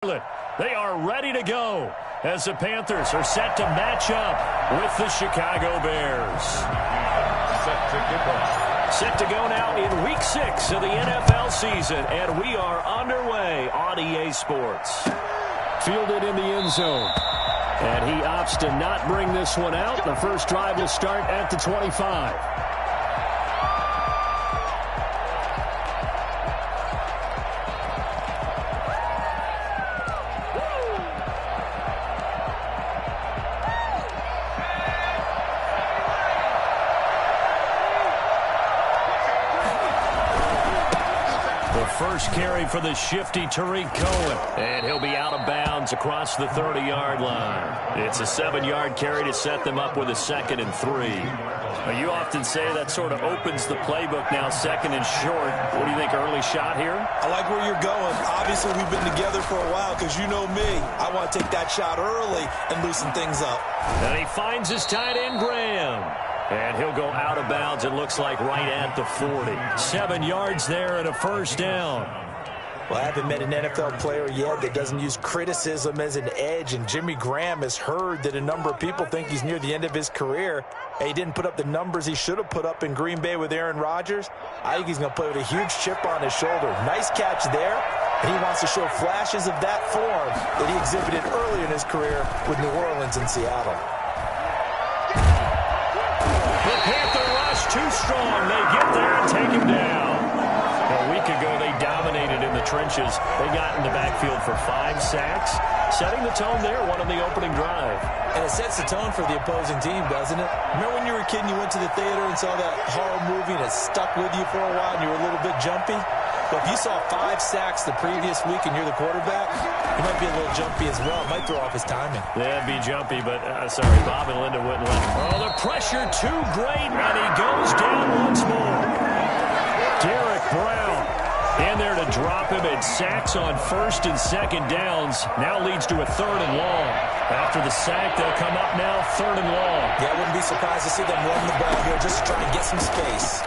They are ready to go as the Panthers are set to match up with the Chicago Bears. Set to go now in Week 6 of the NFL season, and we are underway on EA Sports. Fielded in the end zone, and he opts to not bring this one out. The first drive will start at the 25. First carry for the shifty Tariq Cohen. And he'll be out of bounds across the 30-yard line. It's a 7-yard carry to set them up with a 2nd and 3. Now, you often say that sort of opens the playbook now, 2nd and short. What do you think, early shot here? I like where you're going. Obviously, we've been together for a while because you know me. I want to take that shot early and loosen things up. And he finds his tight end, Graham. And he'll go out of bounds, it looks like, right at the 40. 7 yards there and a first down. Well, I haven't met an NFL player yet that doesn't use criticism as an edge, and Jimmy Graham has heard that a number of people think he's near the end of his career. And he didn't put up the numbers he should have put up in Green Bay with Aaron Rodgers. I think he's going to play with a huge chip on his shoulder. Nice catch there, and he wants to show flashes of that form that he exhibited early in his career with New Orleans and Seattle. The Panther rush too strong. They get there and take him down. A week ago, they dominated in the trenches. They got in the backfield for 5 sacks, setting the tone there, one on the opening drive. And it sets the tone for the opposing team, doesn't it? Remember when you were a kid and you went to the theater and saw that horror movie and it stuck with you for a while and you were a little bit jumpy? But if you saw 5 sacks the previous week and you're the quarterback, you might be a little jumpy as well. It might throw off his timing. Yeah, it'd be jumpy, but sorry, Bob and Linda wouldn't let him. Oh, the pressure too great, and he goes down once more. Derek Brown in there to drop him, and sacks on 1st and 2nd downs. Now leads to a 3rd and long. After the sack, they'll come up now 3rd and long. Yeah, I wouldn't be surprised to see them run the ball here just to try and get some space.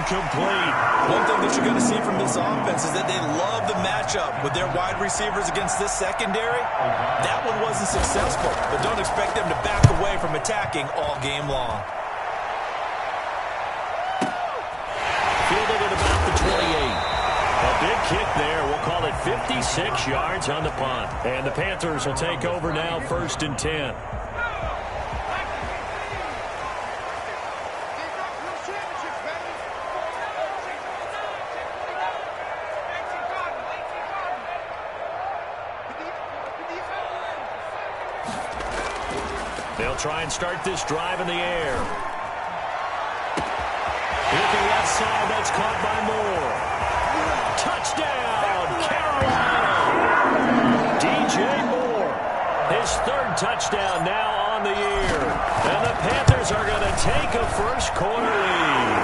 Complete. One thing that you're going to see from this offense is that they love the matchup with their wide receivers against this secondary. That one wasn't successful, but don't expect them to back away from attacking all game long. Fielded at about the 28. A big kick there. We'll call it 56 yards on the punt. And the Panthers will take over now, 1st and 10. They'll try and start this drive in the air. Looking left side, that's caught by Moore. Touchdown, Carolina! DJ Moore, his 3rd touchdown now on the year. And the Panthers are going to take a first-quarter lead.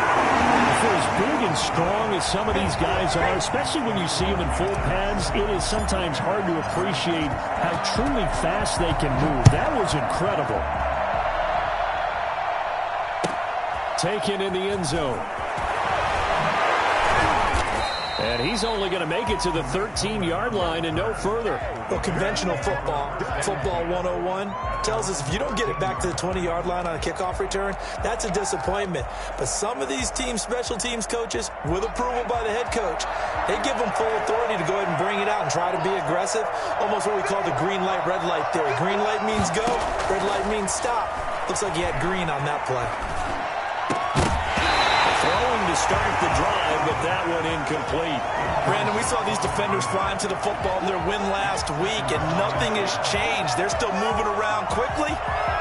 For as big and strong as some of these guys are, especially when you see them in full pads, it is sometimes hard to appreciate how truly fast they can move. That was incredible. Taken in the end zone. And he's only going to make it to the 13-yard line and no further. Well, conventional football 101, tells us if you don't get it back to the 20-yard line on a kickoff return, that's a disappointment. But some of these special teams coaches, with approval by the head coach, they give them full authority to go ahead and bring it out and try to be aggressive. Almost what we call the green light, red light theory. Green light means go, red light means stop. Looks like he had green on that play. Throwing to start the drive, but that one incomplete. Brandon, we saw these defenders flying to the football in their win last week, and nothing has changed. They're still moving around quickly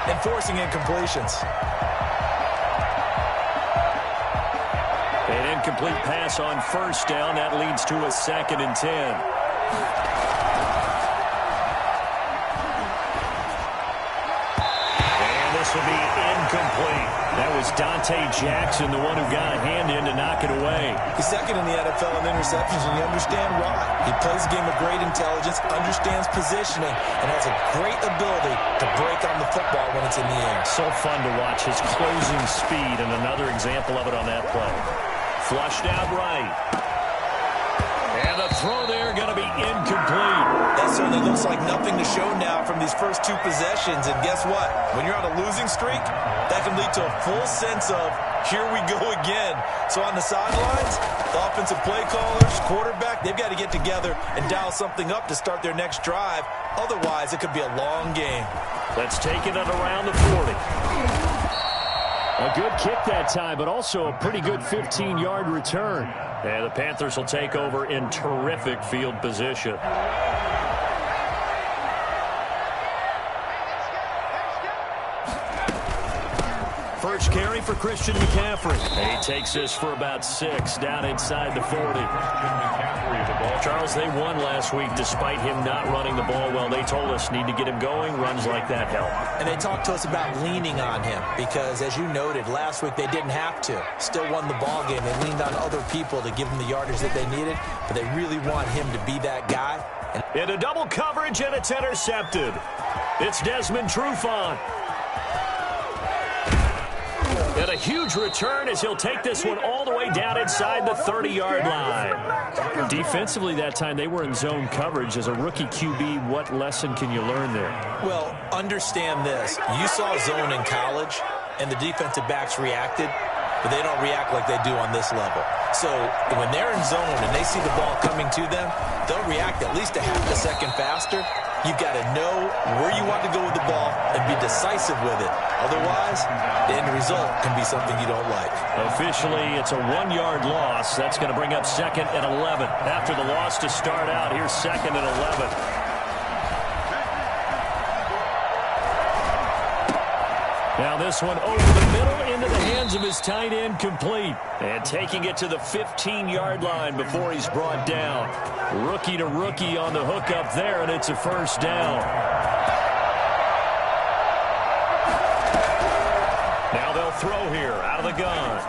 and forcing incompletions. An incomplete pass on 1st down. That leads to a 2nd and 10. And this will be incomplete. That was Dante Jackson, the one who got a hand in to knock it away. He's 2nd in the NFL in interceptions, and you understand why. He plays a game of great intelligence, understands positioning, and has a great ability to break on the football when it's in the air. So fun to watch his closing speed, and another example of it on that play. Flushed out right. certainly looks like nothing to show now from these first two possessions. And guess what? When you're on a losing streak, that can lead to a full sense of, here we go again. So on the sidelines, the offensive play callers, quarterback, they've got to get together and dial something up to start their next drive. Otherwise, it could be a long game. Let's take it at around the 40. A good kick that time, but also a pretty good 15-yard return. And the Panthers will take over in terrific field position. First carry for Christian McCaffrey. He takes this for about 6 down inside the 40. Charles, they won last week despite him not running the ball well. They told us need to get him going. Runs like that help. And they talked to us about leaning on him because, as you noted, last week they didn't have to. Still won the ball game. They leaned on other people to give them the yardage that they needed, but they really want him to be that guy. In a double coverage, and it's intercepted. It's Desmond Trufant. And a huge return as he'll take this one all the way down inside the 30-yard line. Defensively that time, they were in zone coverage. As a rookie QB, what lesson can you learn there? Well, understand this. You saw zone in college, and the defensive backs reacted, but they don't react like they do on this level. So when they're in zone and they see the ball coming to them, they'll react at least a half a second faster. You've got to know where you want to go with the ball and be decisive with it. Otherwise, the end result can be something you don't like. Officially, it's a 1-yard loss. That's going to bring up 2nd and 11. After the loss to start out, here's 2nd and 11. Now this one over the middle into the hands of his tight end, complete. And taking it to the 15-yard line before he's brought down. Rookie to rookie on the hook up there, and it's a first down. Now they'll throw here out of the gun.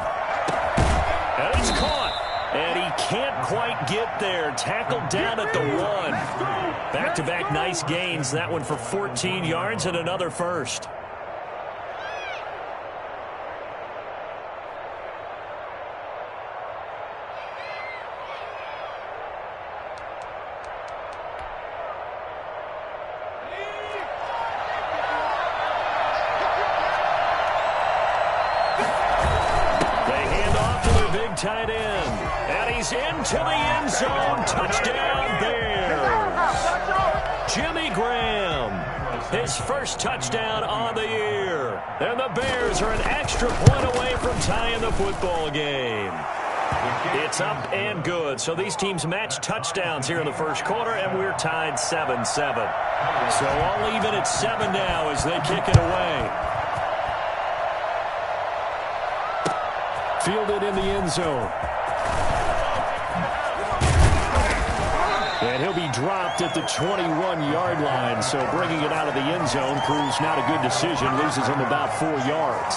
And it's caught. And he can't quite get there. Tackled down at the 1. Back-to-back nice gains. That one for 14 yards and another first. Tight end, and he's into the end zone. Touchdown, Bears. Jimmy Graham, his first touchdown on the year. And the Bears are an extra point away from tying the football game. It's up and good. So these teams match touchdowns here in the first quarter, and we're tied 7-7. So all even at 7 now as they kick it away. Fielded in the end zone. And he'll be dropped at the 21-yard line. So bringing it out of the end zone proves not a good decision. Loses him about 4 yards.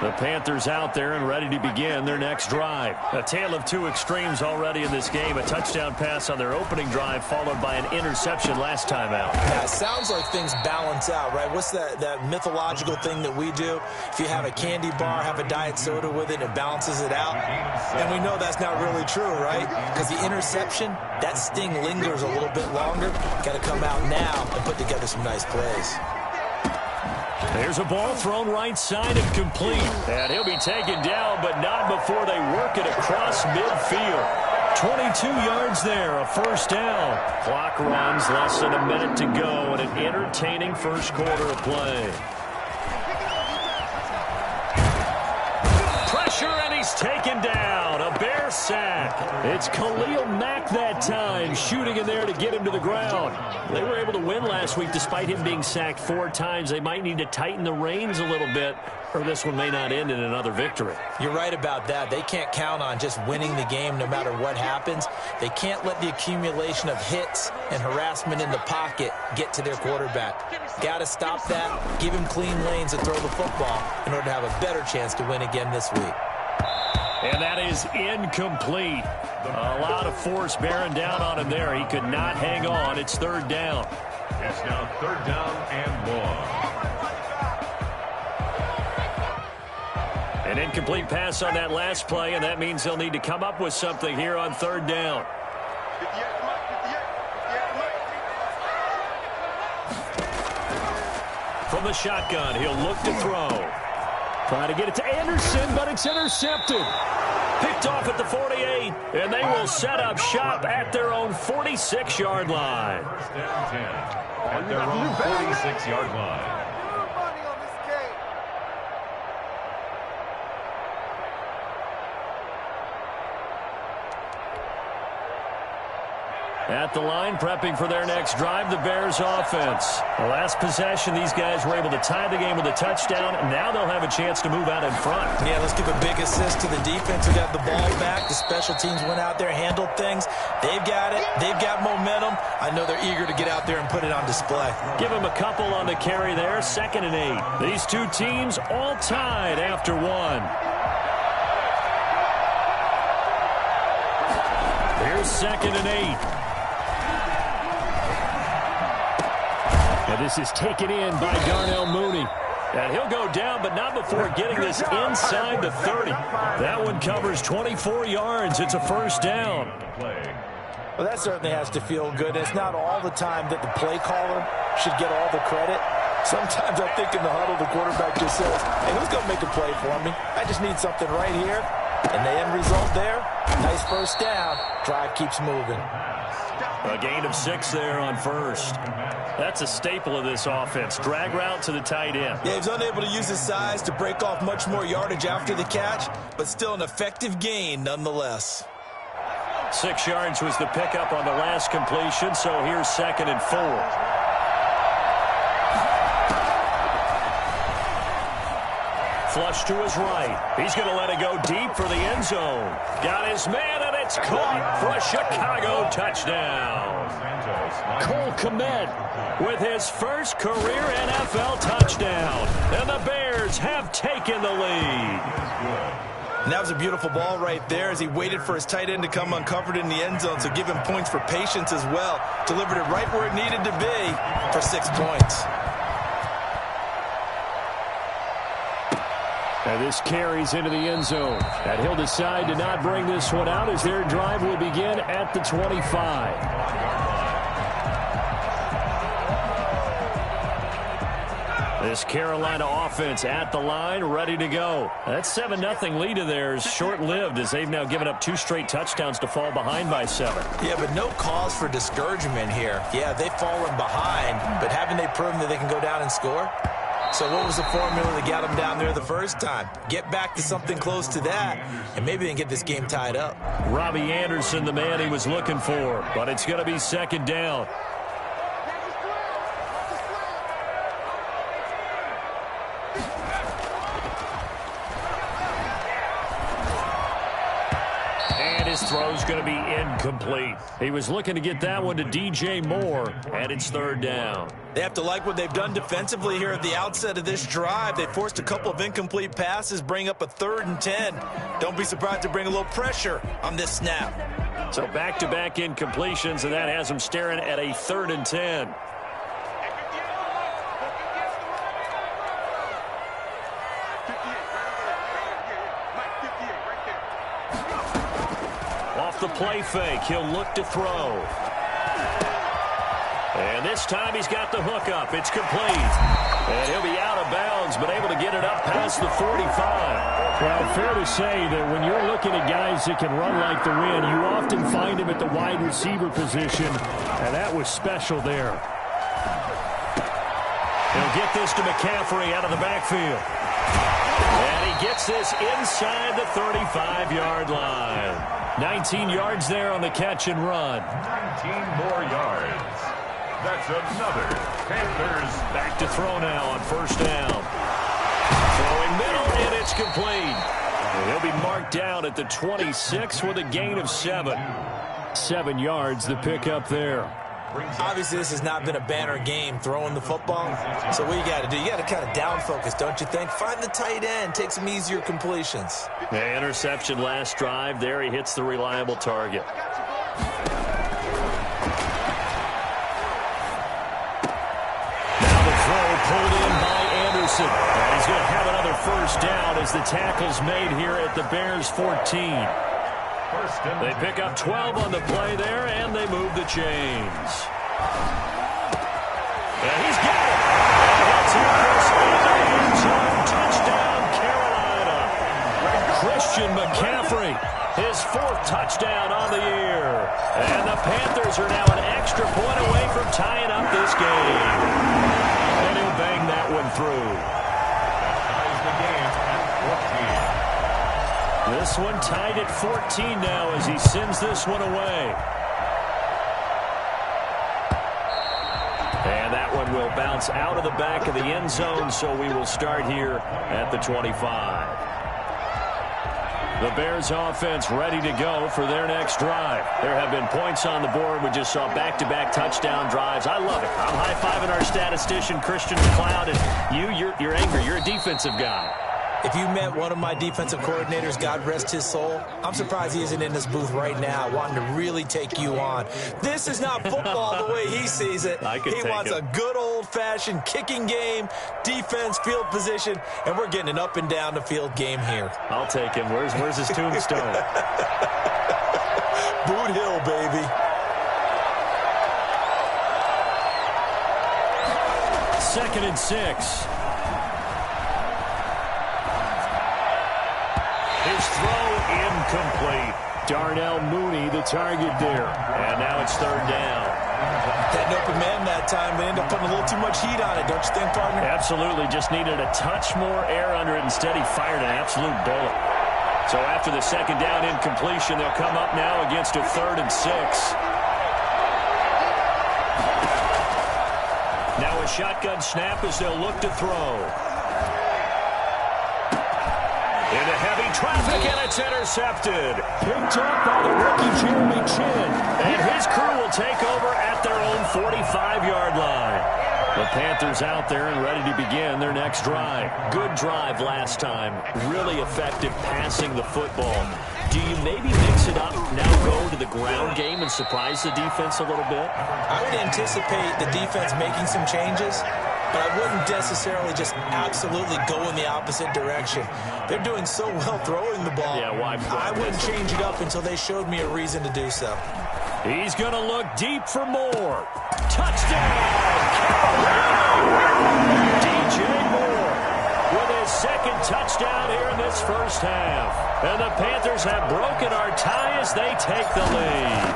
The Panthers out there and ready to begin their next drive. A tale of two extremes already in this game. A touchdown pass on their opening drive followed by an interception last time out. Yeah, it sounds like things balance out, right? What's that mythological thing that we do? If you have a candy bar, have a diet soda with it, it balances it out. And we know that's not really true, right? Because the interception, that sting lingers a little bit longer. Got to come out now and put together some nice plays. There's a ball thrown right side and complete. And he'll be taken down, but not before they work it across midfield. 22 yards there, a first down. Clock runs, less than a minute to go, and an entertaining first quarter of play. Pressure, and he's taken down. A Bear sack. It's Khalil Mack that time, shooting in there to get him to the ground. They were able to win last week despite him being sacked 4 times. They might need to tighten the reins a little bit, or this one may not end in another victory. You're right about that. They can't count on just winning the game no matter what happens. They can't let the accumulation of hits and harassment in the pocket get to their quarterback. Got to stop that, give him clean lanes and throw the football in order to have a better chance to win again this week. And that is incomplete. A lot of force bearing down on him there. He could not hang on. It's third down. It's now third down and 1. An incomplete pass on that last play, and that means they'll need to come up with something here on third down. From the shotgun, he'll look to throw. Trying to get it to Anderson, but it's intercepted. Picked off at the 48, and they will set up shop at their own 46-yard line. First down 10 at their own 46-yard line. At the line, prepping for their next drive, the Bears offense. The last possession, these guys were able to tie the game with a touchdown, and now they'll have a chance to move out in front. Yeah, let's give a big assist to the defense who got the ball back. The special teams went out there, handled things. They've got it. They've got momentum. I know they're eager to get out there and put it on display. Give them a couple on the carry there, 2nd and 8. These two teams all tied after one. Here's 2nd and 8. And this is taken in by Darnell Mooney. And he'll go down, but not before getting this inside the 30. That one covers 24 yards. It's a first down. Well, that certainly has to feel good. It's not all the time that the play caller should get all the credit. Sometimes I think in the huddle, the quarterback just says, hey, who's going to make a play for me? I just need something right here. And the end result there, nice first down. Drive keeps moving. A gain of 6 there on first. That's a staple of this offense. Drag route to the tight end. Yeah, he's unable to use his size to break off much more yardage after the catch, but still an effective gain nonetheless. 6 yards was the pickup on the last completion, so here's 2nd and 4. Flush to his right. He's going to let it go deep for the end zone. Got his man, and it's caught for a Chicago touchdown. Cole Kmet with his first career NFL touchdown. And the Bears have taken the lead. And that was a beautiful ball right there as he waited for his tight end to come uncovered in the end zone, so give him points for patience as well. Delivered it right where it needed to be for 6 points. And this carries into the end zone. And he'll decide to not bring this one out as their drive will begin at the 25. This Carolina offense at the line, ready to go. That 7-0 lead of theirs short-lived as they've now given up 2 straight touchdowns to fall behind by 7. Yeah, but no cause for discouragement here. Yeah, they've fallen behind, but haven't they proven that they can go down and score? So what was the formula that got them down there the first time? Get back to something close to that, and maybe they can get this game tied up. Robbie Anderson, the man he was looking for, but it's going to be 2nd down. His throw's going to be incomplete. He was looking to get that one to DJ Moore, and it's 3rd down. They have to like what they've done defensively here at the outset of this drive. They forced a couple of incomplete passes, bring up a 3rd and 10. Don't be surprised to bring a little pressure on this snap. So back-to-back incompletions, and that has them staring at a 3rd and 10. The play fake. He'll look to throw. And this time he's got the hook up. It's complete. And he'll be out of bounds, but able to get it up past the 45. Well, fair to say that when you're looking at guys that can run like the wind, you often find him at the wide receiver position, and that was special there. He'll get this to McCaffrey out of the backfield. And he gets this inside the 35-yard line. 19 yards there on the catch and run. 19 more yards. That's another Panthers. Back to throw now on 1st down. Throwing middle, and it's complete. And he'll be marked down at the 26 with a gain of 7. 7 yards, the pickup there. Obviously, this has not been a banner game throwing the football. So what you got to do, you got to kind of down focus, don't you think? Find the tight end, take some easier completions. The interception last drive. There he hits the reliable target. Now the throw pulled in by Anderson. And he's going to have another first down as the tackle's made here at the Bears' 14. They pick up 12 on the play there, and they move the chains. And he's got it. And he'll take this into the end zone. Touchdown, Carolina. Christian McCaffrey, his 4th touchdown on the year. And the Panthers are now an extra point away from tying up this game. And he'll bang that one through. Ties the game at 14. This one tied at 14 now as he sends this one away. And that one will bounce out of the back of the end zone, so we will start here at the 25. The Bears offense ready to go for their next drive. There have been points on the board. We just saw back-to-back touchdown drives. I love it. I'm high-fiving our statistician, Christian McLeod, and you're angry. You're a defensive guy. If you met one of my defensive coordinators, God rest his soul, I'm surprised he isn't in this booth right now wanting to really take you on. This is not football the way he sees it. He wants a good old-fashioned kicking game, defense, field position, and we're getting an up and down the field game here. I'll take him. Where's his tombstone? Boot Hill, baby. 2nd and 6. His throw incomplete. Darnell Mooney, the target there. And now it's 3rd down. Had an open man that time, but ended up putting a little too much heat on it, don't you think, partner? Absolutely. Just needed a touch more air under it. Instead, he fired an absolute bullet. So after the 2nd down incompletion, they'll come up now against a 3rd and 6. Now a shotgun snap as they'll look to throw. Into heavy traffic, and it's intercepted. Picked up by the rookie Jeremy Chin. And his crew will take over at their own 45-yard line. The Panthers out there and ready to begin their next drive. Good drive last time. Really effective passing the football. Do you maybe mix it up, now go to the ground game and surprise the defense a little bit? I would anticipate the defense making some changes, but I wouldn't necessarily just absolutely go in the opposite direction. They're doing so well throwing the ball. Yeah, why I wouldn't change it up until they showed me a reason to do so. He's going to look deep for more. Touchdown! DJ Moore with his 2nd touchdown here in this first half. And the Panthers have broken our tie as they take the lead.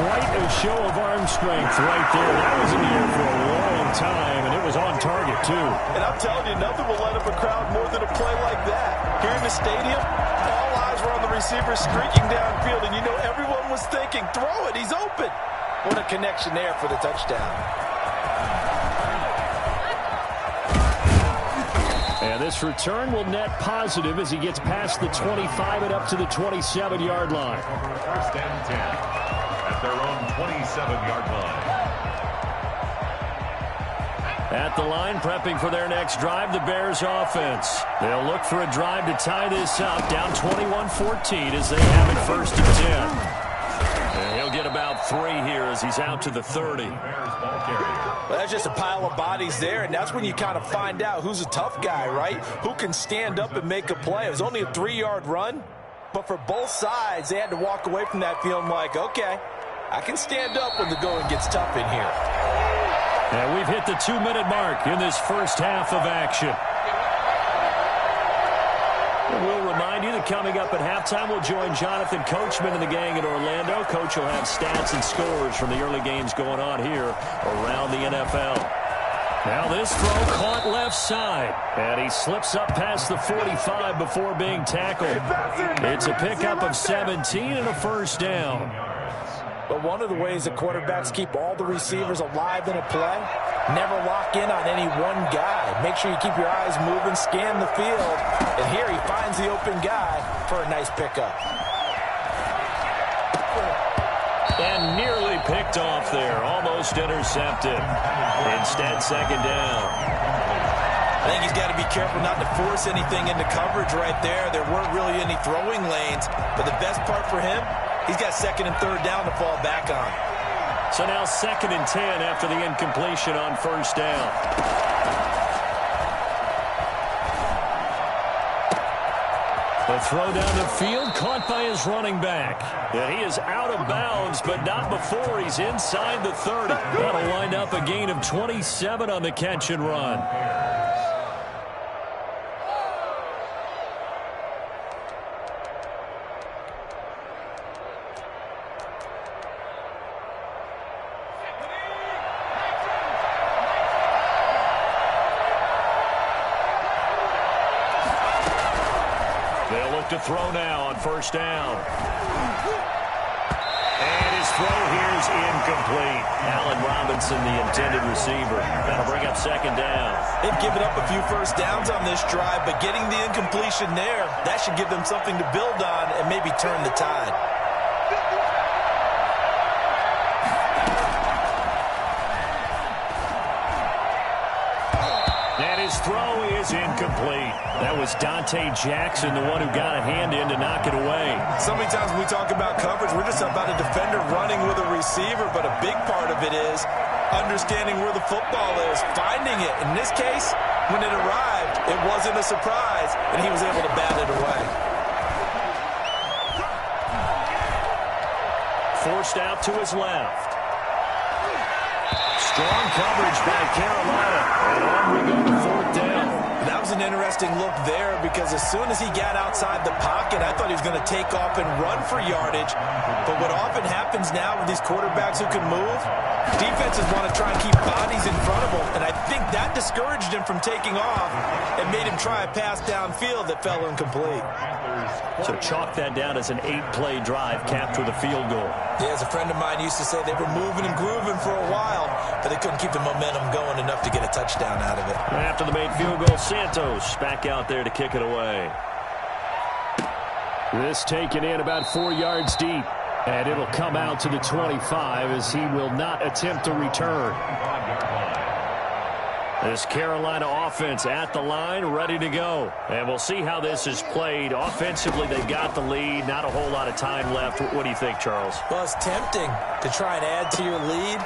Quite a show of arm strength right there. That was in the air for a long time, and it was on target, too. And I'm telling you, nothing will light up a crowd more than a play like that. Here in the stadium, all eyes were on the receiver streaking downfield, and you know everyone was thinking, throw it, he's open. What a connection there for the touchdown. And this return will net positive as he gets past the 25 and up to the 27-yard line. 1st and 10 at their own 27-yard line. At the line, prepping for their next drive, the Bears offense. They'll look for a drive to tie this up, down 21-14 as they have it 1st and 10. And he'll get about 3 here as he's out to the 30. Well, that's just a pile of bodies there, and that's when you kind of find out who's a tough guy, right? Who can stand up and make a play. It was only a 3-yard run, but for both sides, they had to walk away from that feeling like, okay, I can stand up when the going gets tough in here. And we've hit the 2-minute mark in this first half of action. We'll remind you that coming up at halftime, we'll join Jonathan Coachman and the gang in Orlando. Coach will have stats and scores from the early games going on here around the NFL. Now this throw caught left side, and he slips up past the 45 before being tackled. It's a pickup of 17 and a 1st down. But one of the ways that quarterbacks keep all the receivers alive in a play, never lock in on any one guy. Make sure you keep your eyes moving, scan the field. And here he finds the open guy for a nice pickup. And nearly picked off there, almost intercepted. Instead, 2nd down. I think he's got to be careful not to force anything into coverage right there. There weren't really any throwing lanes. But the best part for him, he's got 2nd and 3rd down to fall back on. So now 2nd and 10 after the incompletion on 1st down. The throw down the field, caught by his running back. Yeah, he is out of bounds, but not before he's inside the 30. That'll wind up a gain of 27 on the catch and run. They'll look to throw now on first down. And his throw here is incomplete. Allen Robinson, the intended receiver. That'll bring up second down. They've given up a few first downs on this drive, but getting the incompletion there, that should give them something to build on and maybe turn the tide. And his throw is incomplete. That was Dante Jackson, the one who got a hand in to knock it away. So many times when we talk about coverage, we're just about a defender running with a receiver, but a big part of it is understanding where the football is, finding it. In this case, when it arrived, it wasn't a surprise, and he was able to bat it away. Forced out to his left. Strong coverage by Carolina. And on we go to fourth down. That was an interesting look there because as soon as he got outside the pocket, I thought he was going to take off and run for yardage. But what often happens now with these quarterbacks who can move, defenses want to try and keep bodies in front of them. And I think that discouraged him from taking off and made him try a pass downfield that fell incomplete. So chalk that down as an 8-play drive capped with a field goal. Yeah, as a friend of mine used to say, they were moving and grooving for a while, but they couldn't keep the momentum going enough to get a touchdown out of it. After the made field goal, Santos back out there to kick it away. This taken in about 4 yards deep, and it'll come out to the 25 as he will not attempt to return. This Carolina offense at the line, ready to go. And we'll see how this is played. Offensively, they've got the lead. Not a whole lot of time left. What do you think, Charles? Well, it's tempting to try and add to your lead,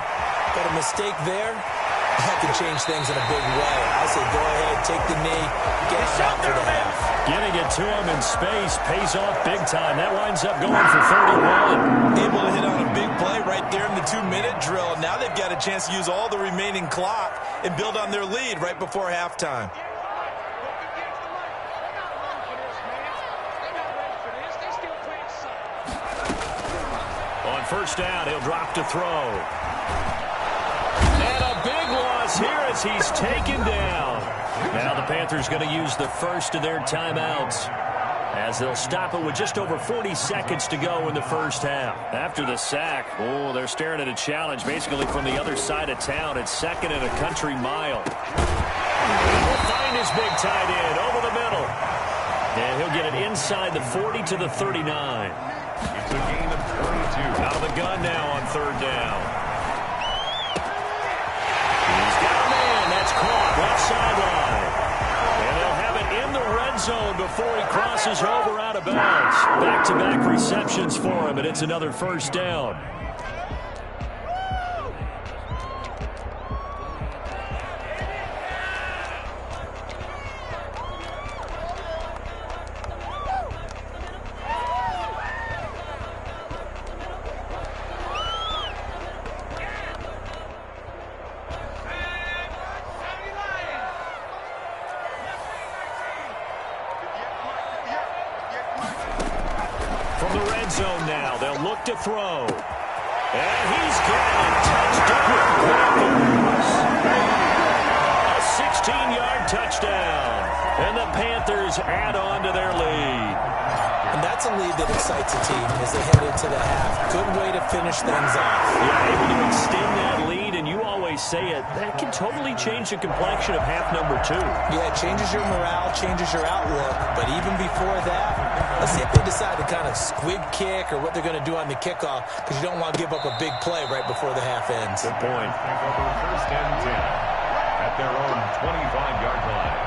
but a mistake there, that can change things in a big way. I say go ahead, take the knee, get out for the half. Getting it to him in space pays off big time. That winds up going for 31. Able to hit on a big play right there in the 2-minute drill. Now they've got a chance to use all the remaining clock and build on their lead right before halftime. On first down, he'll drop to throw. And a big loss here as he's taken down. Now the Panthers going to use the first of their timeouts as they'll stop it with just over 40 seconds to go in the first half. After the sack, they're staring at a challenge basically from the other side of town. It's second and a country mile. He'll find his big tight end over the middle. And he'll get it inside the 40 to the 39. It's a gain of 22. Out of the gun now on third down. He's got a man. That's caught left sideline. And they'll have it in the red zone before he crosses over out of bounds. Back-to-back receptions for him, and it's another first down. From the red zone now, they'll look to throw. And he's got it. Touchdown. A 16-yard touchdown. And the Panthers add on to their lead. And that's a lead that excites a team as they head into the half. Good way to finish things off. Yeah, able to extend that lead, and you always say it, that can totally change the complexion of half number 2. Yeah, it changes your morale, changes your outlook. But even before that, let's see if they decide to kind of squib kick or what they're going to do on the kickoff, because you don't want to give up a big play right before the half ends. Good point. First and 10 at their own 25-yard line.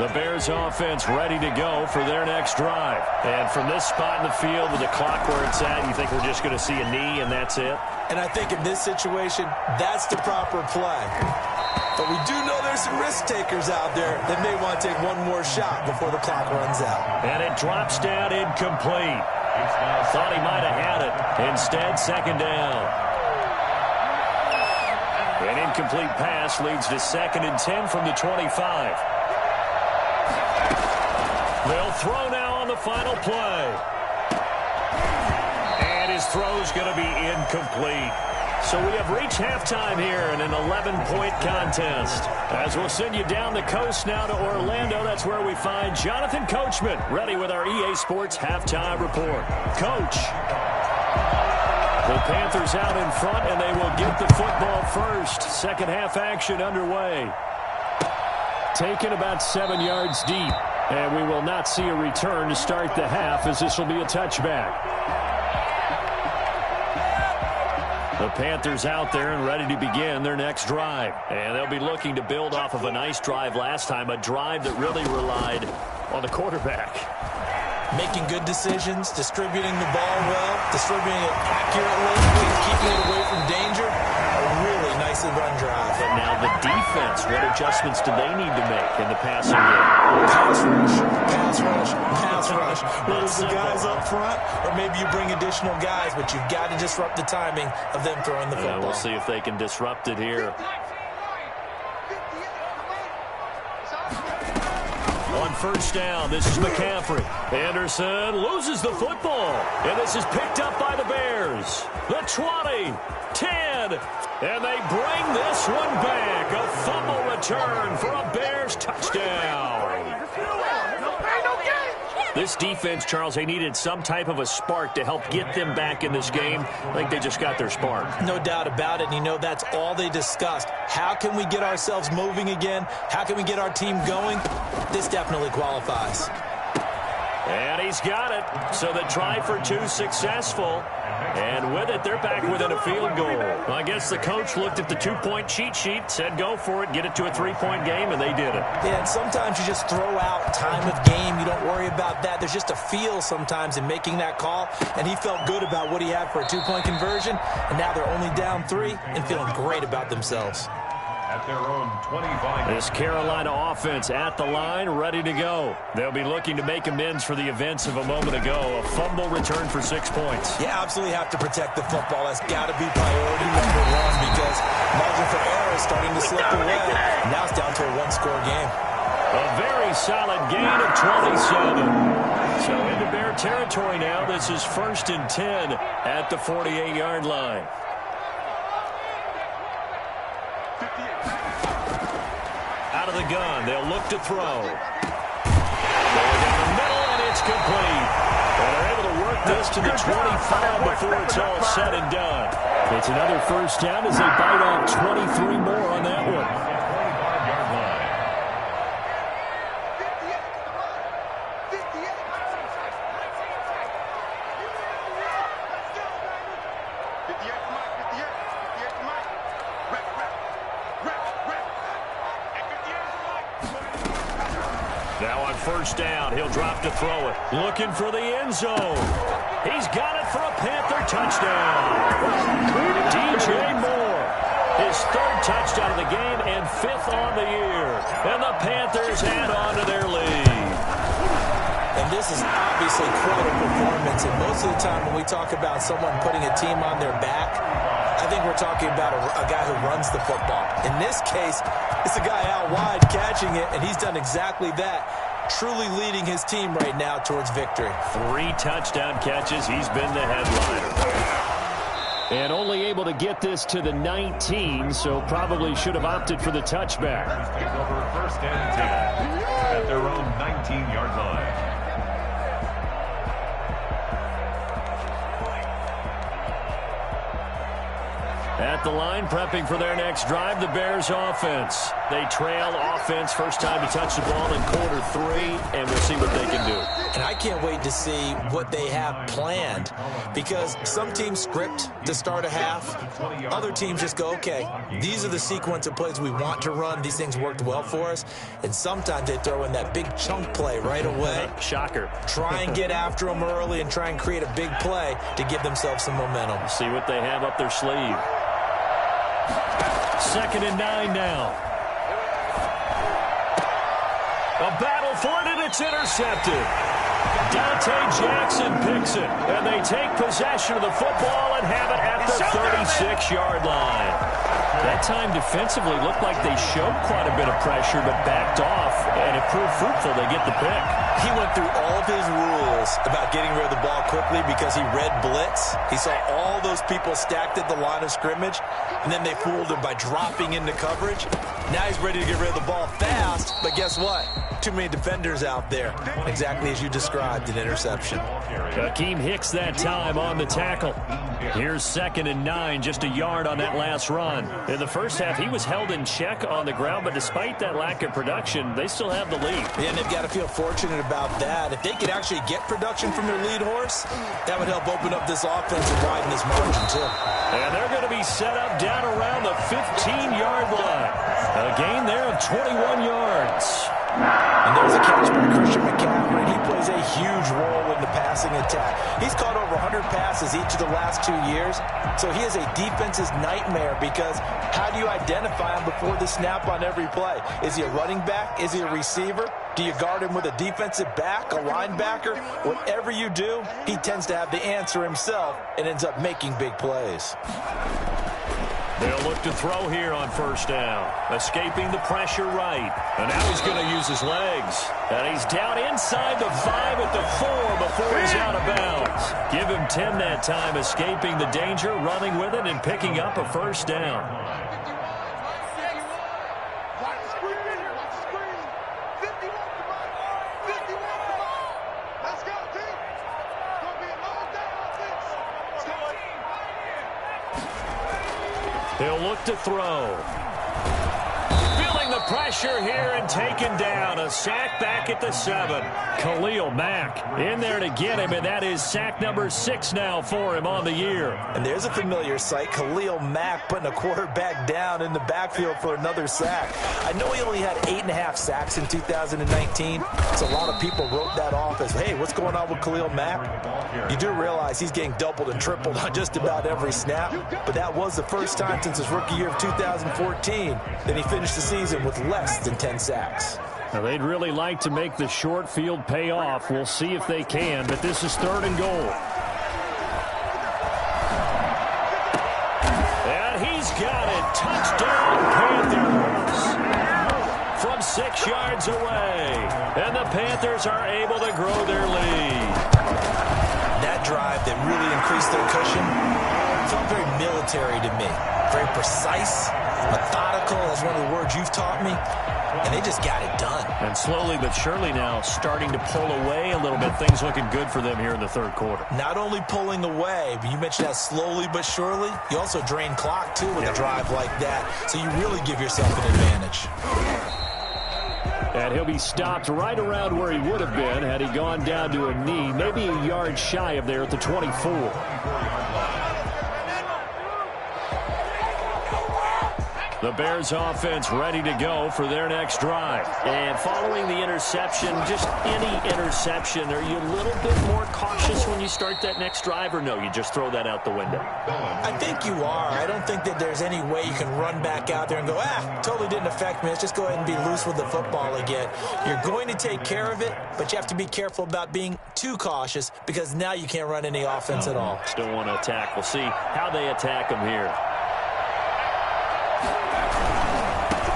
The Bears offense ready to go for their next drive. And from this spot in the field with the clock where it's at, you think we're just going to see a knee and that's it? And I think in this situation, that's the proper play. But we do know there's some risk takers out there that may want to take one more shot before the clock runs out. And it drops down incomplete. Thought he might have had it. Instead, second down. An incomplete pass leads to 2nd and 10 from the 25. They'll throw now on the final play. And his throw's going to be incomplete. So we have reached halftime here in an 11-point contest. As we'll send you down the coast now to Orlando, that's where we find Jonathan Coachman, ready with our EA Sports halftime report. Coach. The Panthers out in front, and they will get the football first. Second half action underway. Taken about 7 yards deep. And we will not see a return to start the half, as this will be a touchback. The Panthers out there and ready to begin their next drive. And they'll be looking to build off of a nice drive last time, a drive that really relied on the quarterback. Making good decisions, distributing the ball well, distributing it accurately, keeping it away from danger. A really nicely run drive. But now the defense, what adjustments do they need to make in the passing game? Pass rush, pass rush, pass rush. Whether it's the guys up front or maybe you bring additional guys, but you've got to disrupt the timing of them throwing the football. We'll see if they can disrupt it here. On first down, this is McCaffrey. Anderson loses the football. And this is picked up by the Bears. The 20, 10, and they bring this one back. A fumble return for a Bears touchdown. This defense, Charles, they needed some type of a spark to help get them back in this game. I think they just got their spark. No doubt about it. And, you know, that's all they discussed. How can we get ourselves moving again? How can we get our team going? This definitely qualifies. And he's got it. So the try for 2 successful. And with it, they're back within a field goal. Well, I guess the coach looked at the 2-point cheat sheet, said go for it, get it to a 3-point game, and they did it. Yeah, and sometimes you just throw out time of game. You don't worry about that. There's just a feel sometimes in making that call, and he felt good about what he had for a 2-point conversion, and now they're only down 3 and feeling great about themselves. At their own 25. This Carolina offense at the line, ready to go. They'll be looking to make amends for the events of a moment ago. A fumble return for 6 points. You absolutely have to protect the football. That's got to be priority number 1 because margin for error is starting to slip away. Now it's down to a 1-score game. A very solid gain of 27. So into Bear territory now. This is 1st and 10 at the 48-yard line. Out of the gun, they'll look to throw. Going down the middle, and it's complete. And they're able to work this to the 25 before it's all said and done. It's another first down as they bite off 23 more on that one. 25-yard line. Now on first down, he'll drop to throw it. Looking for the end zone. He's got it for a Panther touchdown. DJ Moore, his 3rd touchdown of the game and 5th on the year. And the Panthers add on to their lead. And this is obviously quite a performance. And most of the time when we talk about someone putting a team on their back, I think we're talking about a guy who runs the football. In this case, it's a guy out wide catching it, and he's done exactly that, truly leading his team right now towards victory. 3 touchdown catches. He's been the headliner. And only able to get this to the 19, so probably should have opted for the touchback. Take over 1st and 10 at their own 19-yard line. At the line, prepping for their next drive, the Bears offense. They trail offense, first time to touch the ball in quarter 3, and we'll see what they can do. And I can't wait to see what they have planned, because some teams script to start a half. Other teams just go, okay, these are the sequence of plays we want to run. These things worked well for us. And sometimes they throw in that big chunk play right away. Shocker. Try and get after them early and try and create a big play to give themselves some momentum. See what they have up their sleeve. 2nd and 9 now. A battle for it, and it's intercepted. Dante Jackson picks it, and they take possession of the football and have it at the 36-yard line. That time defensively looked like they showed quite a bit of pressure, but backed off, and it proved fruitful. They get the pick. He went through all of his rules about getting rid of the ball quickly because he read blitz. He saw all those people stacked at the line of scrimmage, and then they fooled him by dropping into coverage. Now he's ready to get rid of the ball fast, but guess what? Too many defenders out there. Exactly as you described, an interception. Akeem Hicks that time on the tackle. Here's 2nd and 9, just a yard on that last run. In the first half, he was held in check on the ground, but despite that lack of production, they still have the lead. Yeah, and they've got to feel fortunate about that. If they could actually get production from their lead horse, that would help open up this offense and widen this margin, too. And they're going to be set up down around the 15-yard line. A gain there of 21 yards. And there's a catch by Christian McCaffrey. He plays a huge role in the passing attack. He's caught over 100 passes each of the last 2 years. So he is a defense's nightmare because how do you identify him before the snap on every play? Is he a running back? Is he a receiver? Do you guard him with a defensive back, a linebacker? Whatever you do, he tends to have the answer himself and ends up making big plays. They'll look to throw here on first down. Escaping the pressure right. And now he's going to use his legs. And he's down inside the 5 at the 4 before he's out of bounds. Give him 10 that time, escaping the danger, running with it, and picking up a first down. He'll look to throw. Feeling the pressure here and taken down. A sack back at the 7. Khalil Mack in there to get him, and that is sack number 6 now for him on the year. And there's a familiar sight. Khalil Mack putting a quarterback down in the backfield for another sack. I know he only had 8.5 sacks in 2019, so a lot of people wrote that off as, hey, what's going on with Khalil Mack? You do realize he's getting doubled and tripled on just about every snap, but that was the first time since his rookie year of 2014 that he finished the season with less than 10 sacks. Now, they'd really like to make the short field pay off. We'll see if they can, but this is 3rd and goal. And he's got it. Touchdown, Panthers. From 6 yards away. And the Panthers are able to grow their lead. That drive that really increased their cushion felt very military to me. Very precise, methodical. That's one of the words you've taught me. And they just got it done. And slowly but surely now starting to pull away a little bit. Things looking good for them here in the 3rd quarter. Not only pulling away, but you mentioned that slowly but surely. You also drain clock, too, with a drive like that. So you really give yourself an advantage. And he'll be stopped right around where he would have been had he gone down to a knee, maybe a yard shy of there at the 24. The Bears offense ready to go for their next drive. And following the interception, just any interception, are you a little bit more cautious when you start that next drive, or no, you just throw that out the window? I think you are. I don't think that there's any way you can run back out there and go, totally didn't affect me. Let's just go ahead and be loose with the football again. You're going to take care of it, but you have to be careful about being too cautious because now you can't run any offense at all. Still want to attack. We'll see how they attack them here.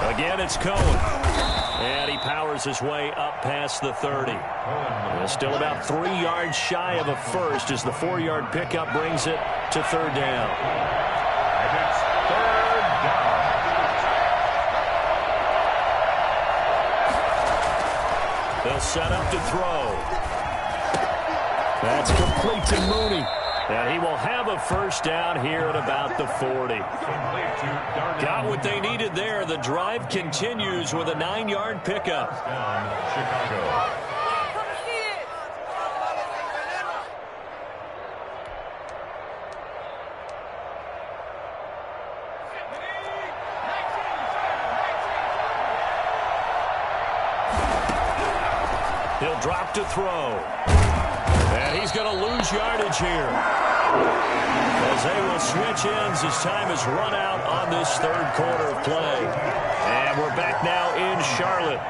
Again, it's Cohen. And he powers his way up past the 30. Still about 3 yards shy of a first as the 4-yard pickup brings it to 3rd down. And it's 3rd down. They'll set up to throw. That's complete to Mooney. And he will have a first down here at about the 40. Got what they needed there. The drive continues with a 9-yard pickup. Chicago. He'll drop to throw. And he's going to lose yardage here, as they will switch ends as time has run out on this third quarter of play. And we're back now in Charlotte.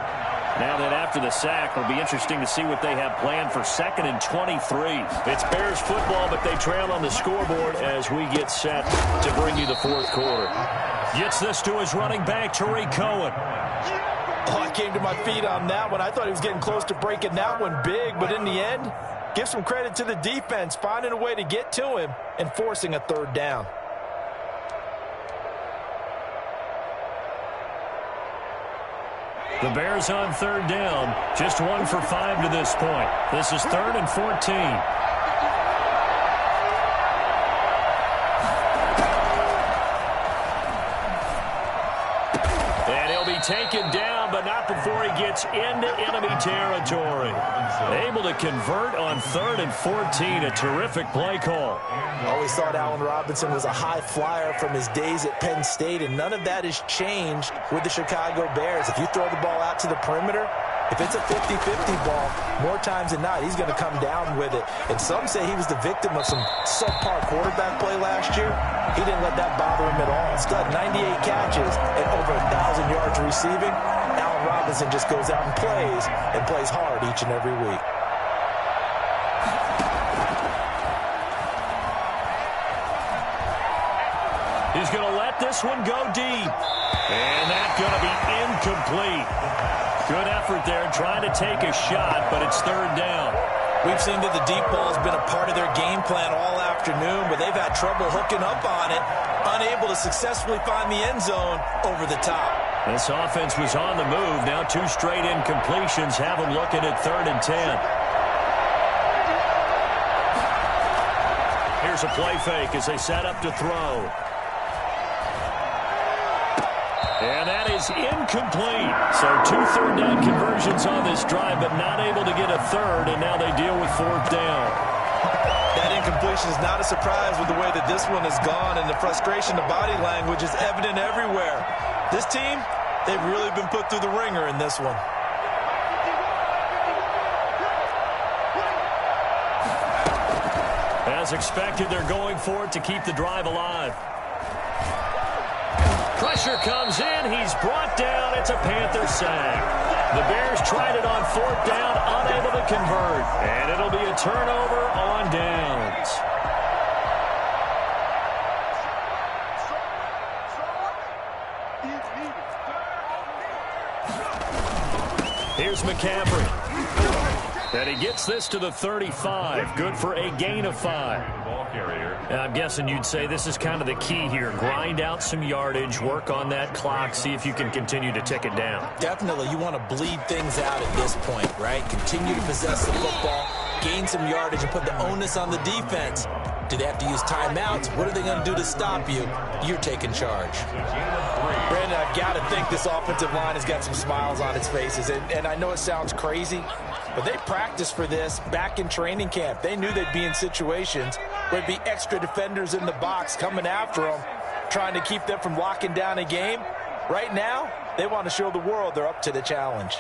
Now that after the sack, it'll be interesting to see what they have planned for 2nd and 23. It's Bears football, but they trail on the scoreboard as we get set to bring you the fourth quarter. Gets this to his running back, Tariq Cohen. Oh, I came to my feet on that one. I thought he was getting close to breaking that one big, but in the end, give some credit to the defense, finding a way to get to him and forcing a third down. The Bears on third down, just 1 for 5 to this point. This is 3rd and 14. Taken down, but not before he gets into enemy territory. Able to convert on 3rd and 14. A terrific play call. Always thought Allen Robinson was a high flyer from his days at Penn State, and none of that has changed with the Chicago Bears. If you throw the ball out to the perimeter, if it's a 50-50 ball, more times than not, he's going to come down with it. And some say he was the victim of some subpar quarterback play last year. He didn't let that bother him at all. Stud, 98 catches and over 1,000 yards receiving. Allen Robinson just goes out and plays hard each and every week. He's going to let this one go deep. And that's going to be incomplete. Good effort there trying to take a shot, but it's 3rd down. We've seen that the deep ball has been a part of their game plan all afternoon, but they've had trouble hooking up on it, unable to successfully find the end zone over the top. This offense was on the move. Now 2 straight incompletions have them looking at 3rd and 10. Here's a play fake as they set up to throw. And that is incomplete. So 2 third down conversions on this drive, but not able to get a third, and now they deal with 4th down. That incompletion is not a surprise with the way that this one has gone, and the frustration, the body language is evident everywhere. This team, they've really been put through the ringer in this one. As expected, they're going for it to keep the drive alive. Pressure comes in. He's brought down. It's a Panther sack. The Bears tried it on 4th down, unable to convert. And it'll be a turnover on downs. Here's McCaffrey. And he gets this to the 35. Good for a gain of 5. And I'm guessing you'd say this is kind of the key here. Grind out some yardage, work on that clock, see if you can continue to tick it down. Definitely. You want to bleed things out at this point, right? Continue to possess the football, gain some yardage, and put the onus on the defense. Do they have to use timeouts? What are they going to do to stop you? You're taking charge. Brandon, I've got to think this offensive line has got some smiles on its faces. And I know it sounds crazy, but they practiced for this back in training camp. They knew they'd be in situations where there'd be extra defenders in the box coming after them, trying to keep them from locking down a game. Right now, they want to show the world they're up to the challenge.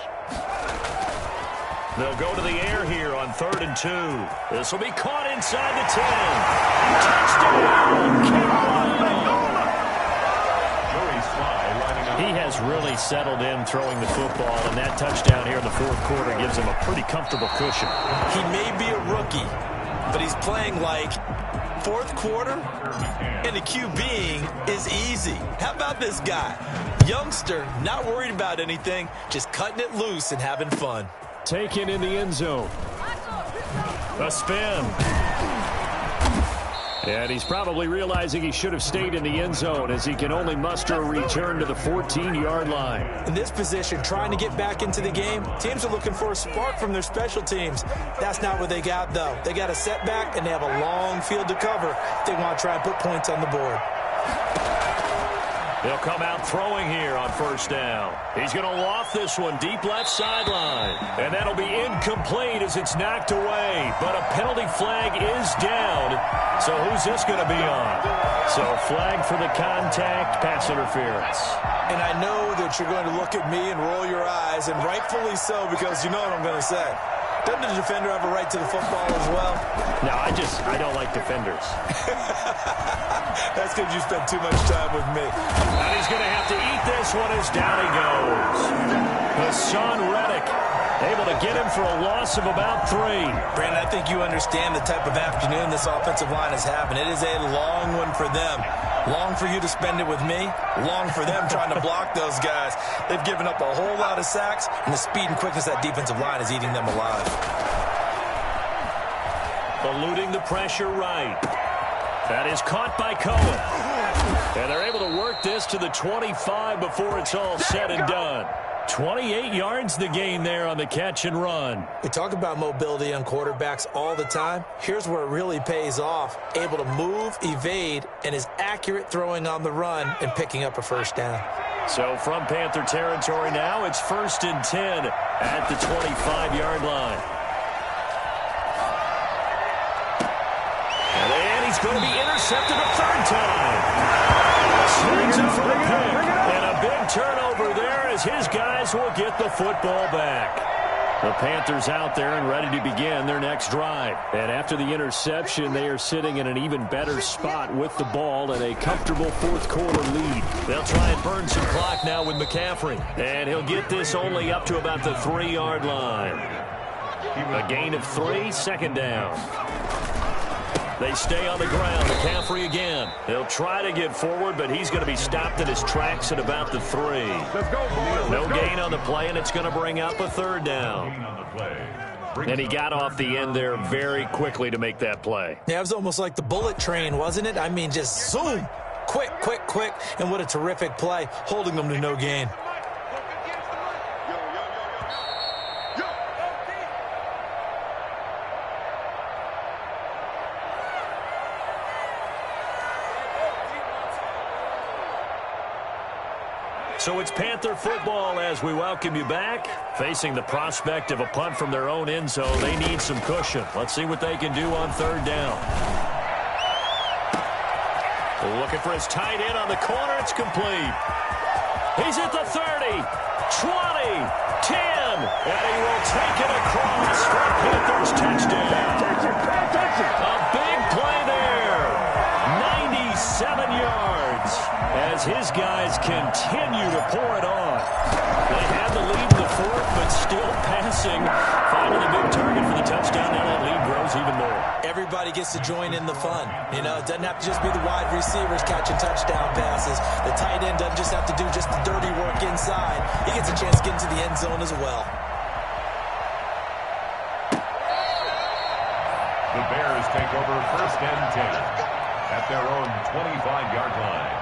They'll go to the air here on 3rd and 2. This will be caught inside the 10. Touchdown, Carolina. He has really settled in throwing the football, and that touchdown here in the 4th quarter gives him a pretty comfortable cushion. He may be a rookie, but he's playing like 4th quarter, and the QBing is easy. How about this guy? Youngster, not worried about anything, just cutting it loose and having fun. Taken in the end zone. A spin. And he's probably realizing he should have stayed in the end zone as he can only muster a return to the 14-yard line. In this position, trying to get back into the game, teams are looking for a spark from their special teams. That's not what they got, though. They got a setback, and they have a long field to cover if they want to try and put points on the board. He'll come out throwing here on first down. He's going to loft this one deep left sideline. And that'll be incomplete as it's knocked away. But a penalty flag is down. So who's this going to be on? So flag for the contact, pass interference. And I know that you're going to look at me and roll your eyes, and rightfully so, because you know what I'm going to say. Doesn't the defender have a right to the football as well? No, I don't like defenders. That's because you spent too much time with me. And he's going to have to eat this one as down he goes. Hassan Reddick able to get him for a loss of about 3. Brandon, I think you understand the type of afternoon this offensive line is having. It is a long one for them. Long for you to spend it with me. Long for them trying to block those guys. They've given up a whole lot of sacks, and the speed and quickness of that defensive line is eating them alive. Eluding the pressure right. That is caught by Cohen. And they're able to work this to the 25 before it's all said and done. 28 yards the gain there on the catch and run. We talk about mobility on quarterbacks all the time. Here's where it really pays off. Able to move, evade, and is accurate throwing on the run and picking up a first down. So from Panther territory now, it's 1st and 10 at the 25-yard line. And he's going to be intercepted a 3rd time. Swings it for the pick. And a big turnover there as his guys will get the football back. The Panthers out there and ready to begin their next drive. And after the interception, they are sitting in an even better spot with the ball and a comfortable 4th quarter lead. They'll try and burn some clock now with McCaffrey. And he'll get this only up to about the 3-yard line. A gain of 3, 2nd down. They stay on the ground. McCaffrey again. He'll try to get forward, but he's going to be stopped in his tracks at about the 3. No gain on the play, and it's going to bring up a 3rd down. And he got off the end there very quickly to make that play. Yeah, it was almost like the bullet train, wasn't it? I mean, just zoom. Quick, quick, quick. And what a terrific play, holding them to no gain. So it's Panther football as we welcome you back. Facing the prospect of a punt from their own end zone, they need some cushion. Let's see what they can do on 3rd down. Looking for his tight end on the corner. It's complete. He's at the 30, 20, 10, and he will take it across for a Panthers touchdown. A big play there. 97 yards. As his guys continue to pour it on. They had the lead in the 4th, but still passing. Finding a big target for the touchdown. Now that lead grows even more. Everybody gets to join in the fun. You know, it doesn't have to just be the wide receivers catching touchdown passes. The tight end doesn't just have to do just the dirty work inside. He gets a chance to get into the end zone as well. The Bears take over 1st and 10 at their own 25-yard line.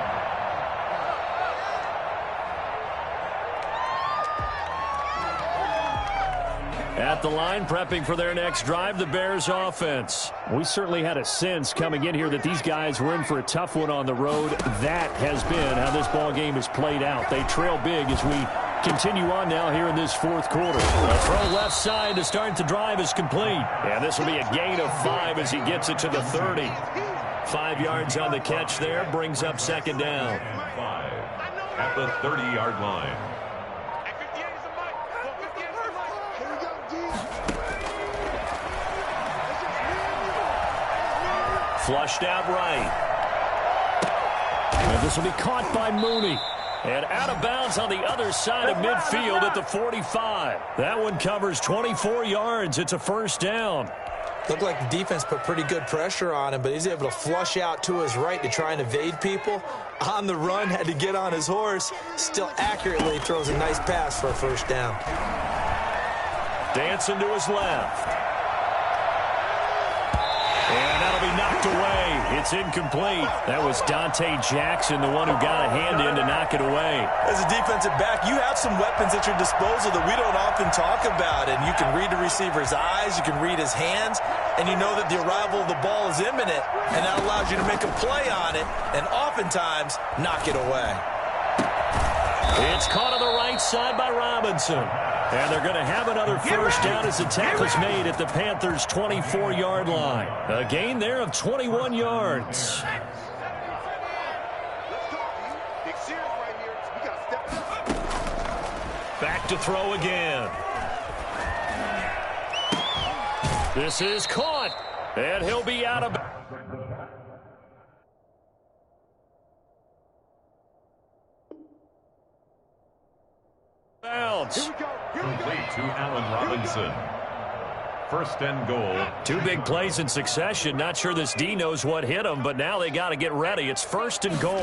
At the line, prepping for their next drive, the Bears offense. We certainly had a sense coming in here that these guys were in for a tough one on the road. That has been how this ball game is played out. They trail big as we continue on now here in this 4th quarter. A throw left side to start the drive is complete. And this will be a gain of 5 as he gets it to the 30. 5 yards on the catch there, brings up 2nd down. 5 at the 30-yard line. Flushed out right. And this will be caught by Mooney. And out of bounds on the other side of midfield at the 45. That one covers 24 yards. It's a 1st down. Looked like the defense put pretty good pressure on him, but he's able to flush out to his right to try and evade people. On the run, had to get on his horse. Still accurately throws a nice pass for a 1st down. Dancing to his left. And that'll be knocked away. It's It's incomplete. That was Dante Jackson, the one who got a hand in to knock it away. As a defensive back, you have some weapons at your disposal that we don't often talk about. And you can read the receiver's eyes, you can read his hands, and you know that the arrival of the ball is imminent, and that allows you to make a play on it and oftentimes knock it away. It's caught on the right side by Robinson. And they're going to have another first down as the tackle's made at the Panthers' 24-yard line. A gain there of 21 yards. Back to throw again. This is caught. And he'll be out of bounds. Complete to Allen Robinson. First and goal. Two big plays in succession. Not sure this D knows what hit him, but now they got to get ready. It's first and goal.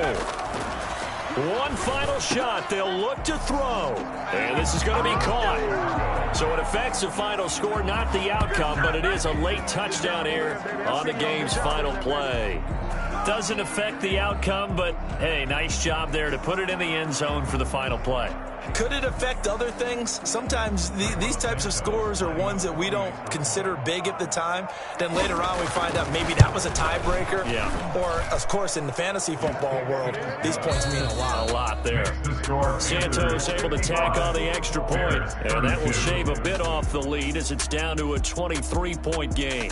One final shot. They'll look to throw. And this is going to be caught. So it affects the final score, not the outcome, but it is a late touchdown here on the game's final play. Doesn't affect the outcome, but, hey, nice job there to put it in the end zone for the final play. Could it affect other things? Sometimes these types of scores are ones that we don't consider big at the time. Then later on we find out maybe that was a tiebreaker. Yeah. Or, of course, in the fantasy football world, these points mean a lot. A lot there. Santos able to tack on the extra point, and that will shave a bit off the lead as it's down to a 23-point game.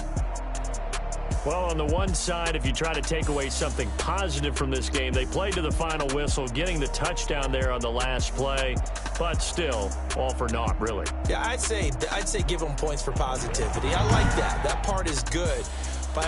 Well, on the one side, if you try to take away something positive from this game, they played to the final whistle, getting the touchdown there on the last play, but still, all for naught, really. Yeah, I'd say give them points for positivity. I like that. That part is good.